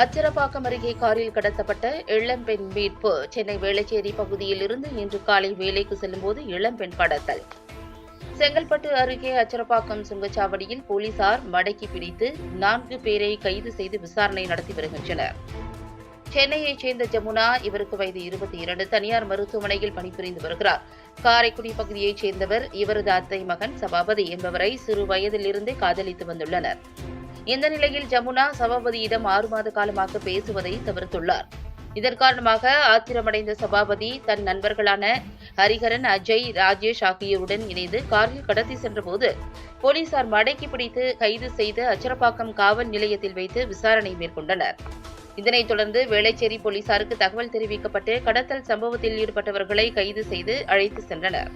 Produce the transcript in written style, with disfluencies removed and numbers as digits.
அச்சரப்பாக்கம் அருகே காரில் கடத்தப்பட்ட இளம்பெண் மீட்பு. சென்னை வேளச்சேரி பகுதியில் இருந்து இன்று காலை வேலைக்கு செல்லும்போது இளம்பெண் கடத்தல். செங்கல்பட்டு அருகே அச்சரப்பாக்கம் சுங்கச்சாவடியில் போலீசார் மடக்கி பிடித்து 4 பேரை கைது செய்து விசாரணை நடத்தி வருகின்றனர். சென்னையைச் சேர்ந்த ஜமுனா, இவருக்கு வயது 22, தனியார் மருத்துவமனையில் பணிபுரிந்து வருகிறார். காரைக்குடி பகுதியைச் சேர்ந்தவர். இவரது அத்தை மகன் சபாபதி என்பவரை சிறு வயதிலிருந்தே காதலித்து வந்துள்ளனர். இந்த நிலையில் ஜமுனா சபாபதியிடம் 6 மாத காலமாக பேசுவதை தவிர்த்துள்ளார். இதன் காரணமாக ஆத்திரமடைந்த சபாபதி தன் நண்பர்களான ஹரிஹரன், அஜய், ராஜேஷ் ஆகியோருடன் இணைந்து காரில் கடத்தி சென்றபோது போலீசார் மடக்கி பிடித்து கைது செய்து அச்சரப்பாக்கம் காவல் நிலையத்தில் வைத்து விசாரணை மேற்கொண்டனர். இதனைத் தொடர்ந்து வேளச்சேரி போலீசாருக்கு தகவல் தெரிவிக்கப்பட்டு கடத்தல் சம்பவத்தில் ஈடுபட்டவர்களை கைது செய்து அழைத்து சென்றனர்.